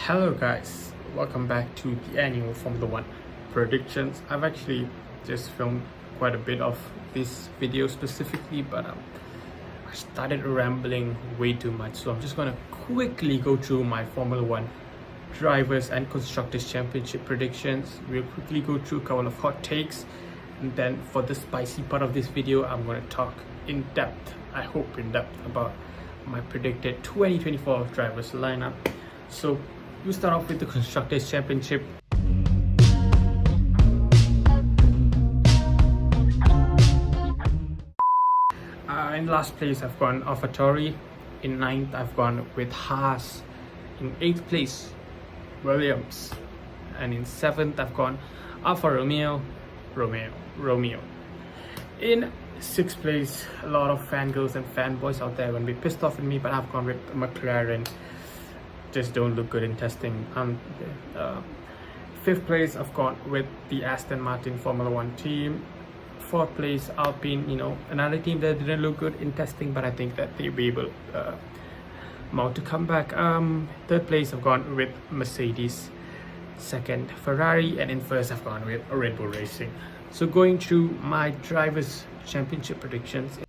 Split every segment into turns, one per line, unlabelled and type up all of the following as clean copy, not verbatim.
Hello guys, welcome back to the annual Formula One predictions. I've actually just filmed quite a bit of this video specifically, but I started rambling way too much, so I'm just gonna quickly go through my Formula One drivers and constructors championship predictions. We'll quickly go through a couple of hot takes, and then for the spicy part of this video I'm going to talk in depth, I hope in depth, about my predicted 2024 drivers lineup. So we'll start off with the constructors championship. In last place I've gone AlphaTauri. In ninth I've gone with Haas. In 8th place Williams, and in 7th I've gone Alfa Romeo. In 6th place, a lot of fangirls and fanboys out there will be pissed off at me, but I've gone with McLaren. Just don't look good in testing. 5th place I've gone with the Aston Martin Formula One team. 4th place Alpine, another team that didn't look good in testing, but I think that they'll be able to come back. 3rd place I've gone with Mercedes. 2nd Ferrari, and in 1st I've gone with Red Bull Racing. So going through my drivers championship predictions.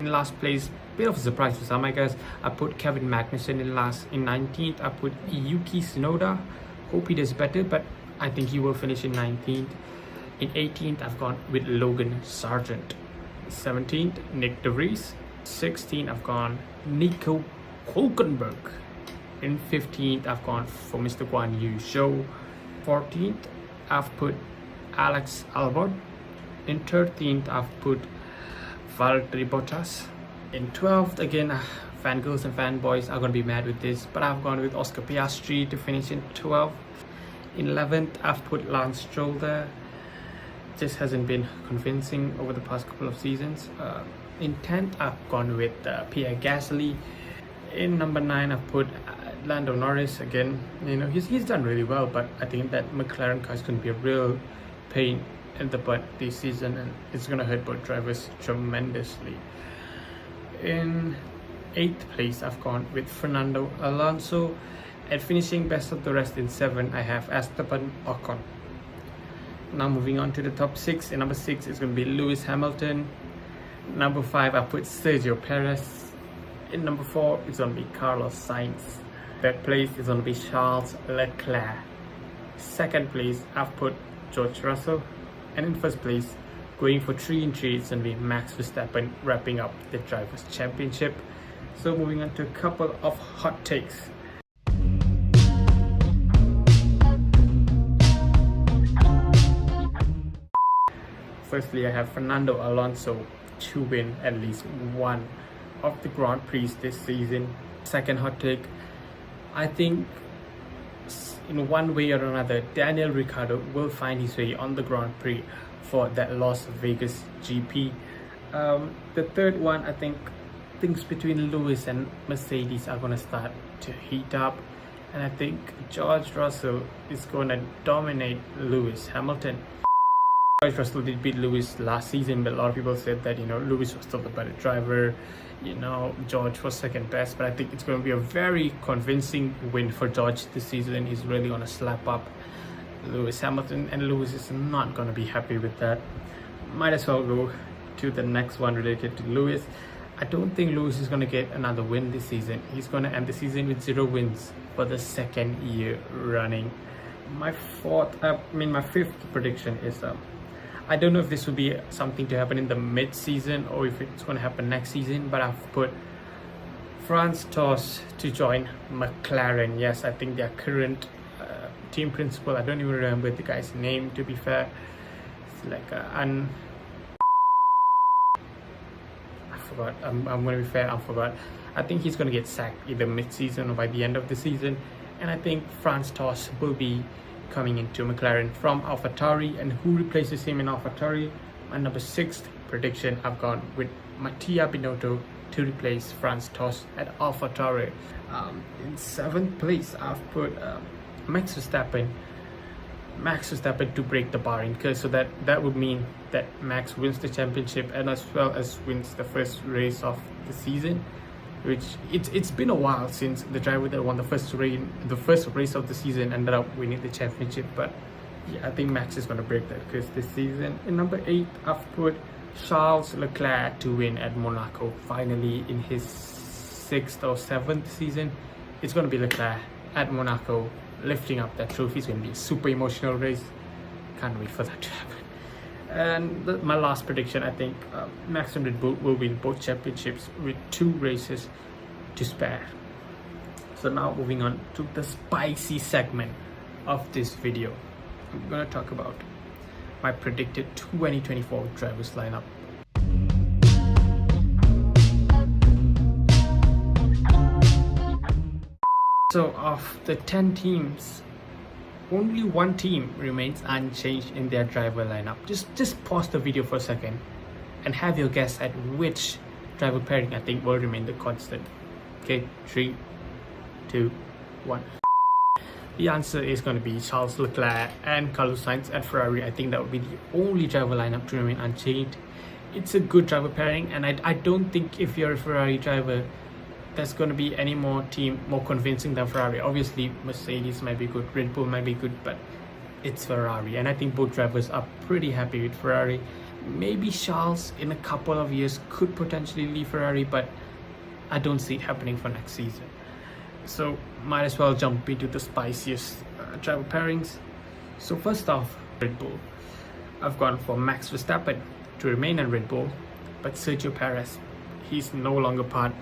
In last place, bit of a surprise for some, I guess, I put Kevin Magnussen in last. In 19th I put Yuki Tsunoda. Hope he does better, but I think he will finish in 19th. In 18th I've gone with Logan Sargent. 17th Nick De Vries. 16th I've gone Nico Hulkenberg. In 15th I've gone for Mr. Guan Yu Zhou. 14th I've put Alex Albon. In 13th I've put Valtteri Bottas. In 12th, again, fangirls and fanboys are going to be mad with this, but I've gone with Oscar Piastri to finish in 12th. In 11th I've put Lance Stroll there. Just hasn't been convincing over the past couple of seasons. In 10th I've gone with Pierre Gasly. In number 9 I've put Lando Norris. Again, he's done really well, but I think that McLaren car is going to be a real pain in the butt this season, and it's going to hurt both drivers tremendously. In 8th place I've gone with Fernando Alonso, and finishing best of the rest in 7th I have Esteban Ocon. Now moving on to the top 6. In number 6 is going to be Lewis Hamilton. Number 5 I put Sergio Perez. In number 4 it's going to be Carlos Sainz. 3rd place is going to be Charles Leclerc. 2nd place I've put George Russell, and in 1st place, going for 3 and 3, it's going to be Max Verstappen, wrapping up the drivers championship. So moving on to a couple of hot takes. Firstly, I have Fernando Alonso to win at least one of the Grand Prix this season. Second hot take, I think in one way or another Daniel Ricciardo will find his way on the Grand Prix for that Las Vegas GP. The third one, I think things between Lewis and Mercedes are going to start to heat up, and I think George Russell is going to dominate Lewis Hamilton. George Russell did beat Lewis last season, but a lot of people said that Lewis was still the better driver. George was second best, but I think it's going to be a very convincing win for George this season. He's really going to slap up Lewis Hamilton, and Lewis is not going to be happy with that. Might as well go to the next one related to Lewis. I don't think Lewis is going to get another win this season. He's going to end the season with 0 wins for the 2nd year running. My 5th prediction is I don't know if this will be something to happen in the mid-season or if it's going to happen next season, but I've put Franz Tost to join McLaren. Yes, I think their current team principal, I don't even remember the guy's name, to be fair. It's like I forgot. I'm going to be fair, I forgot. I think he's going to get sacked either mid-season or by the end of the season, and I think Franz Tost will be coming into McLaren from AlphaTauri. And who replaces him in AlphaTauri? My number 6th prediction, I've gone with Mattia Binotto to replace Franz Tost at AlphaTauri. In 7th place I've put Max Verstappen to break the barring curse, so that would mean that Max wins the championship and as well as wins the first race of this season, which it's been a while since the driver that won the first race of the season ended up winning the championship. But yeah, I think Max is going to break that because this season. In number 8, I've put Charles Leclerc to win at Monaco. Finally, in his 6th or 7th season, it's going to be Leclerc at Monaco lifting up that trophy. It's going to be a super emotional race. Can't wait for that to happen. And my last prediction, I think Max and Red Bull will win both championships with 2 races to spare. So now moving on to the spicy segment of this video. I'm going to talk about my predicted 2024 drivers lineup. So of the 10 teams, only 1 team remains unchanged in their driver lineup. Just pause the video for a second and have your guess at which driver pairing I think will remain the constant. Okay, 3, 2, 1. The answer is going to be Charles Leclerc and Carlos Sainz at Ferrari. I think that would be the only driver lineup to remain unchanged. It's a good driver pairing, and I don't think if you're a Ferrari driver, there's going to be any more convincing than Ferrari. Obviously, Mercedes might be good, Red Bull might be good, but it's Ferrari. And I think both drivers are pretty happy with Ferrari. Maybe Charles in a couple of years could potentially leave Ferrari, but I don't see it happening for next season. So might as well jump into the spiciest driver pairings. So first off, Red Bull. I've gone for Max Verstappen to remain in Red Bull, but Sergio Perez, he's no longer part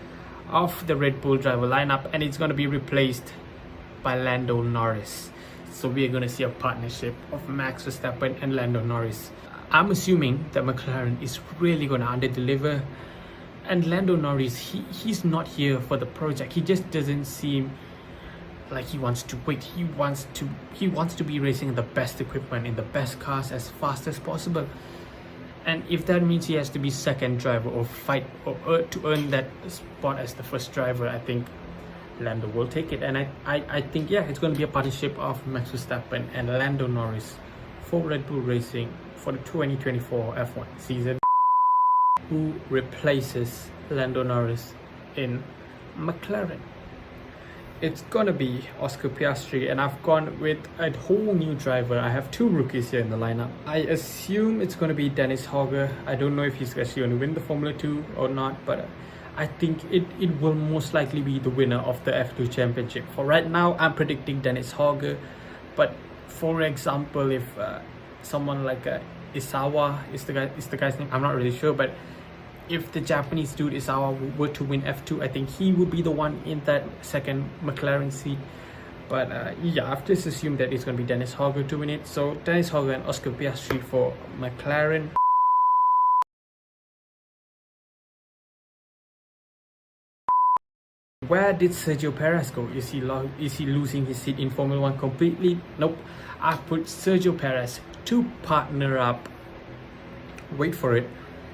of the Red Bull driver lineup, and it's going to be replaced by Lando Norris. So we are going to see a partnership of Max Verstappen and Lando Norris. I'm assuming that McLaren is really going to under-deliver, and Lando Norris, he's not here for the project. He just doesn't seem like he wants to wait. He wants to be racing in the best equipment, in the best cars as fast as possible. And if that means he has to be second driver or fight or to earn that spot as the first driver, I think Lando will take it. And I think, yeah, it's going to be a partnership of Max Verstappen and Lando Norris for Red Bull Racing for the 2024 F1 season. Who replaces Lando Norris in McLaren? It's gonna be Oscar Piastri, and I've gone with a whole new driver. I have 2 rookies here in the lineup. I assume it's gonna be Dennis Hogger. I don't know if he's actually gonna win the Formula 2 or not, but I think it will most likely be the winner of the F2 championship. For right now, I'm predicting Dennis Hogger, but for example, if someone like Isawa is the guy's name, I'm not really sure, but if the Japanese dude Isawa were to win F2, I think he would be the one in that second McLaren seat. But yeah, I've just assumed that it's going to be Dennis Hogger to win it. So Dennis Hogger and Oscar Piastri for McLaren. Where did Sergio Perez go? Is he losing his seat in Formula 1 completely? Nope. I've put Sergio Perez to partner up. Wait for it.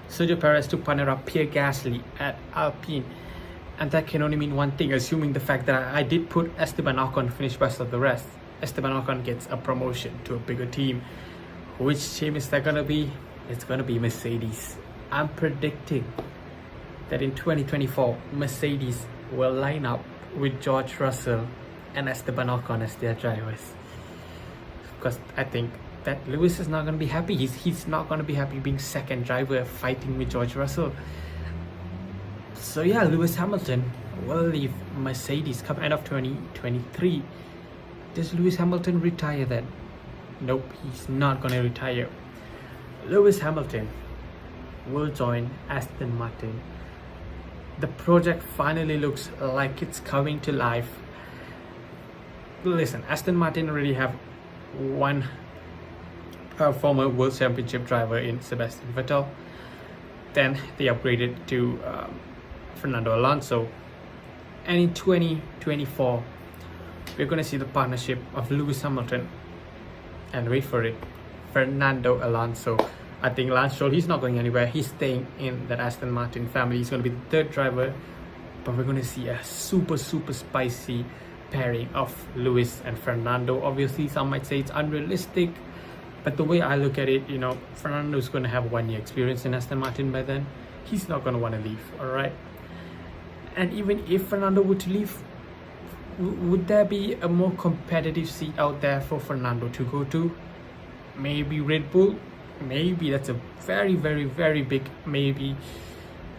Sergio Perez to partner up Pierre Gasly at Alpine, and that can only mean one thing, assuming the fact that I did put Esteban Ocon finish best of the rest. Esteban Ocon gets a promotion to a bigger team. Which team is that gonna be? It's gonna be Mercedes. I'm predicting that in 2024 Mercedes will line up with George Russell and Esteban Ocon as their drivers, because I think that Lewis is not going to be happy. He's not going to be happy being second driver fighting with George Russell. So yeah, Lewis Hamilton will leave Mercedes come end of 2023. Does Lewis Hamilton retire then? Nope, he's not going to retire. Lewis Hamilton will join Aston Martin. The project finally looks like it's coming to life. Listen, Aston Martin already have one former World Championship driver in Sebastian Vettel. Then they upgraded to Fernando Alonso. And in 2024, we're going to see the partnership of Lewis Hamilton and, wait for it, Fernando Alonso. I think Lance Stroll, he's not going anywhere. He's staying in that Aston Martin family. He's going to be the 3rd driver. But we're going to see a super spicy pairing of Lewis and Fernando. Obviously, some might say it's unrealistic, but the way I look at it, you know, Fernando's going to have 1 year experience in Aston Martin by then. He's not going to want to leave, all right? And even if Fernando were to leave, would there be a more competitive seat out there for Fernando to go to? Maybe Red Bull. Maybe that's a very, very, very big maybe.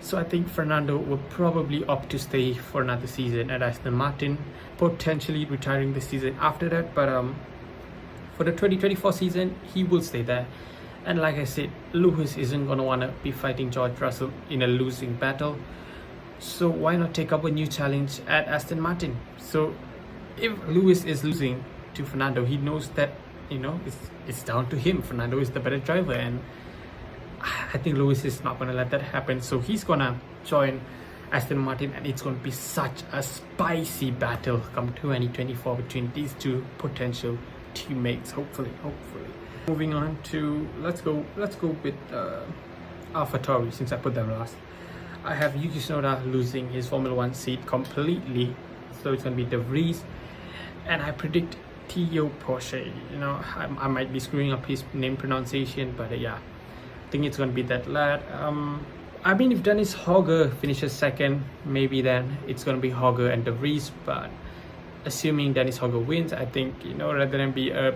So I think Fernando will probably opt to stay for another season at Aston Martin, potentially retiring the season after that. But for the 2024 season, he will stay there. And like I said, Lewis isn't going to want to be fighting George Russell in a losing battle. So why not take up a new challenge at Aston Martin? So if Lewis is losing to Fernando, he knows that, you know, it's down to him. Fernando is the better driver, and I think Lewis is not going to let that happen. So he's going to join Aston Martin, and it's going to be such a spicy battle come 2024 between these two potential teammates. Hopefully. Moving on to let's go with AlphaTauri, since I put them last. I have Yuki Tsunoda losing his Formula 1 seat completely, so it's going to be De Vries, and I predict Theo Porsche. You know, I might be screwing up his name pronunciation, but yeah, I think it's going to be that lad. I mean, if Dennis Hogger finishes second, maybe then it's going to be Hogger and De Vries, but assuming Dennis Hogger wins, I think, you know, rather than be a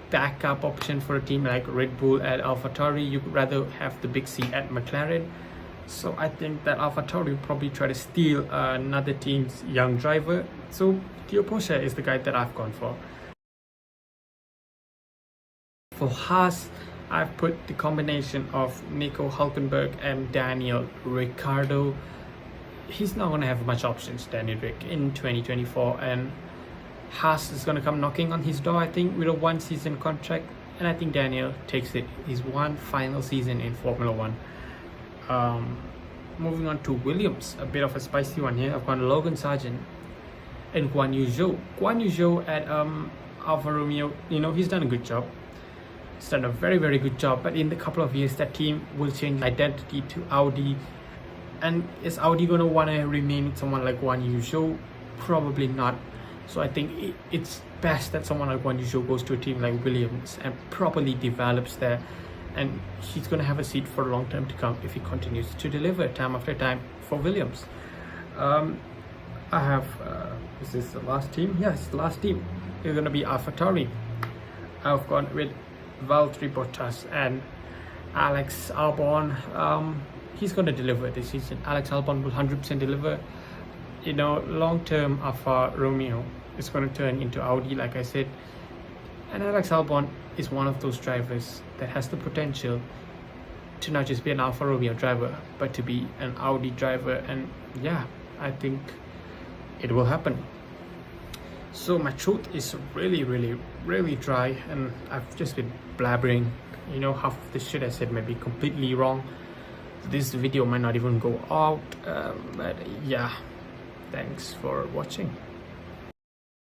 backup option for a team like Red Bull at AlphaTauri, you could rather have the big C at McLaren. So I think that AlphaTauri will probably try to steal another team's young driver. So Theo Porsche is the guy that I've gone for. For Haas, I've put the combination of Nico Hülkenberg and Daniel Ricciardo. He's not going to have much options, Daniel Rick, in 2024, and Haas is going to come knocking on his door, I think, with a one-season contract, and I think Daniel takes it. His one final season in Formula 1. Moving on to Williams, a bit of a spicy one here. I've got Logan Sargent and Guan Yu Zhou. Guan Yu Zhou at Alfa Romeo, you know, he's done a good job. He's done a very, very good job. But in the couple of years, that team will change identity to Audi. And is Audi going to want to remain with someone like Guan Yu Zhou? Probably not. So I think it's best that someone like Guan Yu Zhou goes to a team like Williams and properly develops there. And he's going to have a seat for a long time to come if he continues to deliver time after time for Williams. I have, is this the last team? Yes, the last team. It's going to be AlphaTauri. I've gone with Valtteri Bottas and Alex Albon. He's going to deliver this season. Alex Albon will 100% deliver. You know, long term, Alfa Romeo is going to turn into Audi, like I said. And Alex Albon is one of those drivers that has the potential to not just be an Alfa Romeo driver, but to be an Audi driver. And yeah, I think it will happen. So my throat is really, really, really dry, and I've just been blabbering. You know, half of the shit I said might be completely wrong. This video might not even go out, but yeah, thanks for watching.